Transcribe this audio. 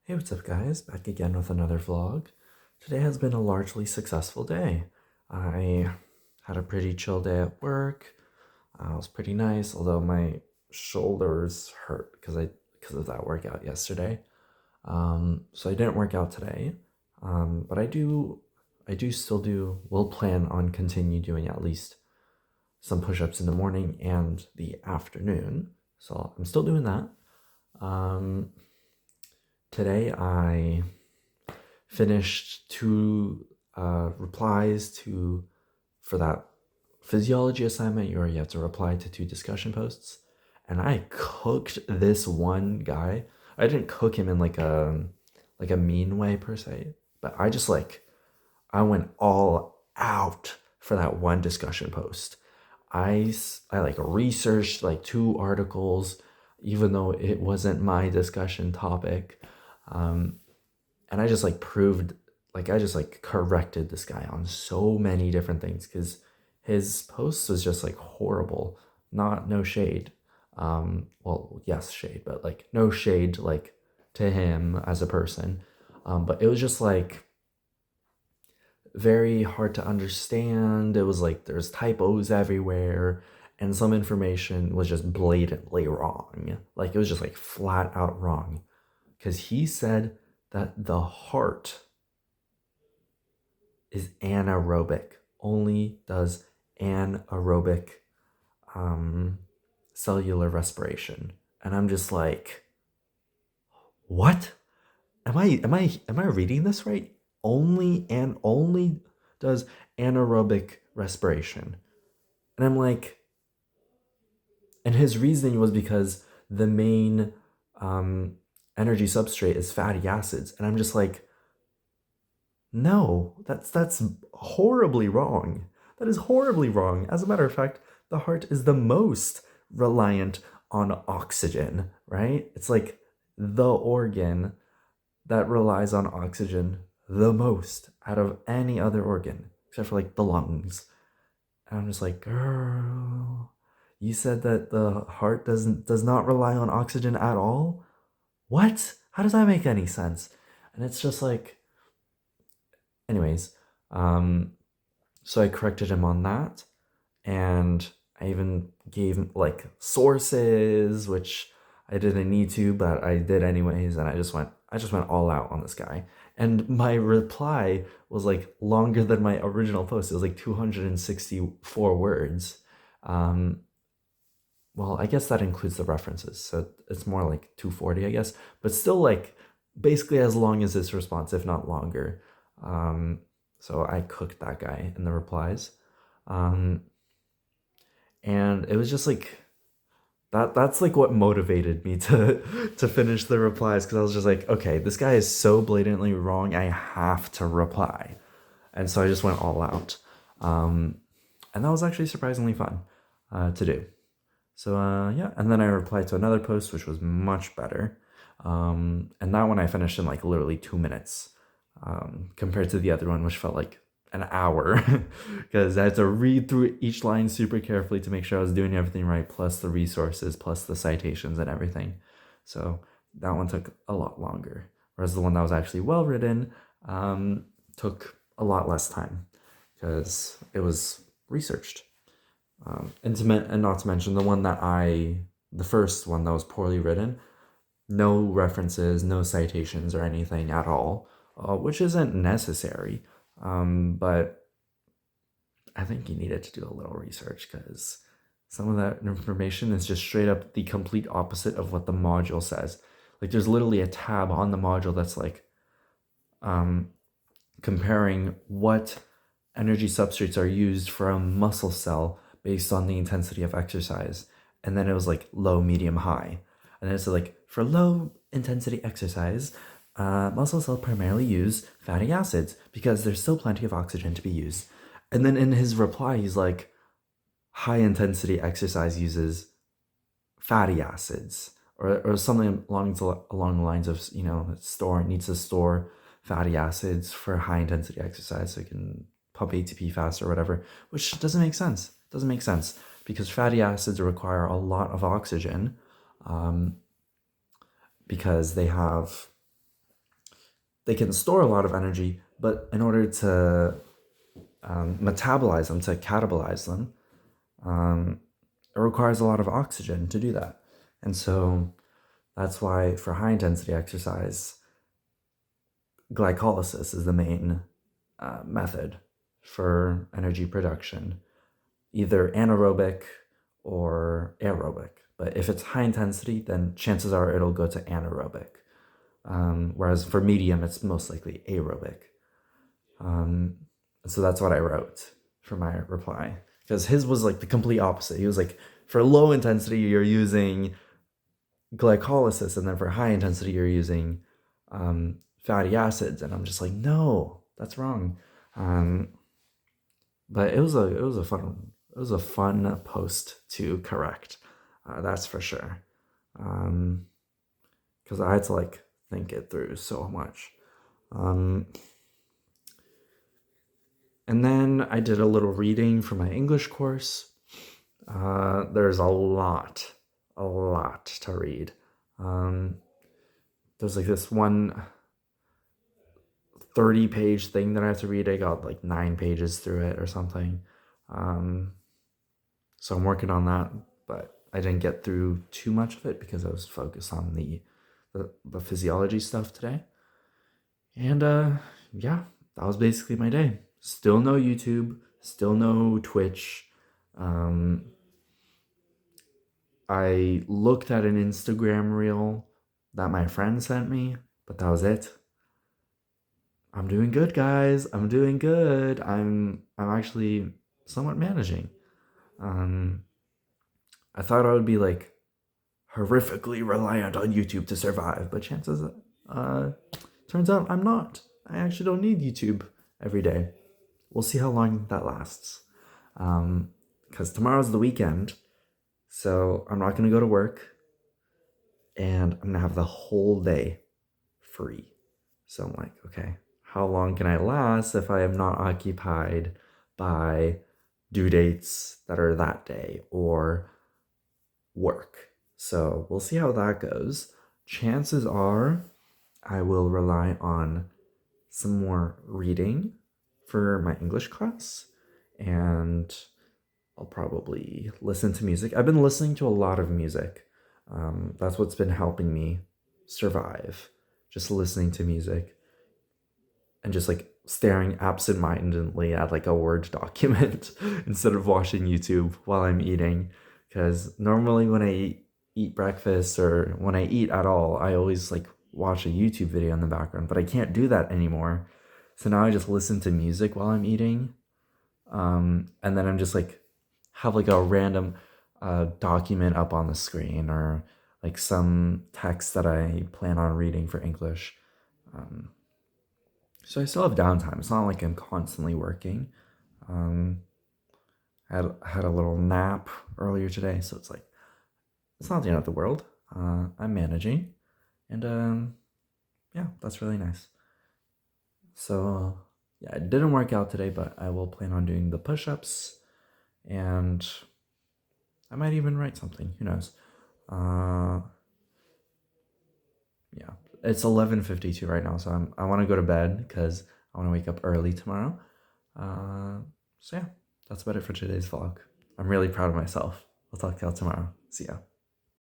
Hey, what's up, guys? Back again with another vlog. Today has been a largely successful day. I had a pretty chill day at work. It was pretty nice, although my shoulders hurt because of that workout yesterday. So I didn't work out today. But I do still do. Will plan on continue doing at least some push-ups in the morning and the afternoon. So I'm still doing that. Um, Today I finished two replies to for that physiology assignment where you have to reply to two discussion posts, and I cooked this one guy. I didn't cook him in like a mean way per se, but I went all out for that one discussion post. I like researched like two articles, even though it wasn't my discussion topic. Um, and I just like proved I just like corrected this guy on so many different things because his post was just like horrible. Not no shade. Well, yes, shade, but like no shade like to him as a person. But it was just like very hard to understand. It was like there's typos everywhere, and some information was just blatantly wrong. Like it was just like flat out wrong. Because he said that the heart is anaerobic, only does anaerobic um, cellular respiration. And I'm just like, what? Am I reading this right? Only does anaerobic respiration. And I'm like, and his reasoning was because the main um, energy substrate is fatty acids. And I'm just like, no, that's horribly wrong. That is horribly wrong. As a matter of fact, the heart is the most reliant on oxygen, right? It's like the organ that relies on oxygen the most out of any other organ, except for like the lungs. And I'm just like, girl, you said that the heart does not rely on oxygen at all? What? How does that make any sense? And it's just like, anyways, um, so I corrected him on that, and I even gave him like sources, which I didn't need to, but I did anyways, and I just went all out on this guy. And my reply was like longer than my original post. It was like 264 words. Um, well, I guess that includes the references, so it's more like 240, I guess, but still like basically as long as this response, if not longer. Um, so I cooked that guy in the replies. Um, and it was just like that's like what motivated me to to finish the replies because I was just like, okay, this guy is so blatantly wrong, I have to reply. And so I just went all out. Um, and that was actually surprisingly fun to do. So yeah, and then I replied to another post which was much better. And that one I finished in like literally 2 minutes, compared to the other one which felt like an hour because I had to read through each line super carefully to make sure I was doing everything right, plus the resources, plus the citations and everything. So that one took a lot longer, whereas the one that was actually well written took a lot less time because it was researched. And not to mention the first one that was poorly written, no references, no citations or anything at all, which isn't necessary. But I think you needed to do a little research because some of that information is just straight up the complete opposite of what the module says. Like there's literally a tab on the module that's like um, comparing what energy substrates are used for a muscle cell based on the intensity of exercise. And then it was like low, medium, high. And then it's like for low intensity exercise, muscle cells primarily use fatty acids because there's still plenty of oxygen to be used. And then in his reply, he's like, high intensity exercise uses fatty acids or something along the lines of, needs to store fatty acids for high intensity exercise so it can pump ATP faster or whatever, which doesn't make sense. Doesn't make sense because fatty acids require a lot of oxygen, because they have they can store a lot of energy, but in order to metabolize them, to catabolize them, it requires a lot of oxygen to do that. And so that's why for high intensity exercise, glycolysis is the main method for energy production, either anaerobic or aerobic. But if it's high intensity, then chances are it'll go to anaerobic. Whereas for medium, it's most likely aerobic. So that's what I wrote for my reply. Because his was like the complete opposite. He was like, for low intensity, you're using glycolysis, and then for high intensity, you're using fatty acids. And I'm just like, no, that's wrong. But it was a fun post to correct. That's for sure. Because I had to like think it through so much. And then I did a little reading for my English course. There's a lot to read. There's like this one 30-page thing that I have to read. I got like 9 pages through it or something. So I'm working on that, but I didn't get through too much of it because I was focused on the physiology stuff today. And yeah, that was basically my day. Still no YouTube, still no Twitch. I looked at an Instagram reel that my friend sent me, but that was it. I'm doing good, guys. I'm doing good. I'm actually somewhat managing. I thought I would be like horrifically reliant on YouTube to survive, but turns out I'm not. I actually don't need YouTube every day. We'll see how long that lasts. Because tomorrow's the weekend, so I'm not going to go to work, and I'm going to have the whole day free. So I'm like, okay, how long can I last if I am not occupied by due dates that are that day or work? So we'll see how that goes. Chances are I will rely on some more reading for my English class, and I'll probably listen to music. I've been listening to a lot of music. That's what's been helping me survive. Just listening to music and just like staring absentmindedly at like a Word document instead of watching YouTube while I'm eating. Because normally when I eat breakfast or when I eat at all, I always like watch a YouTube video in the background, but I can't do that anymore. So now I just listen to music while I'm eating. And then I'm just like, have like a random document up on the screen or like some text that I plan on reading for English. So I still have downtime. It's not like I'm constantly working. I had a little nap earlier today, so it's like, it's not the end of the world. I'm managing, and yeah, that's really nice. So yeah, it didn't work out today, but I will plan on doing the push-ups, and I might even write something. Who knows? Yeah, it's 11:52 right now, so I want to go to bed because I want to wake up early tomorrow. So yeah, that's about it for today's vlog. I'm really proud of myself. I'll talk to y'all tomorrow. See ya.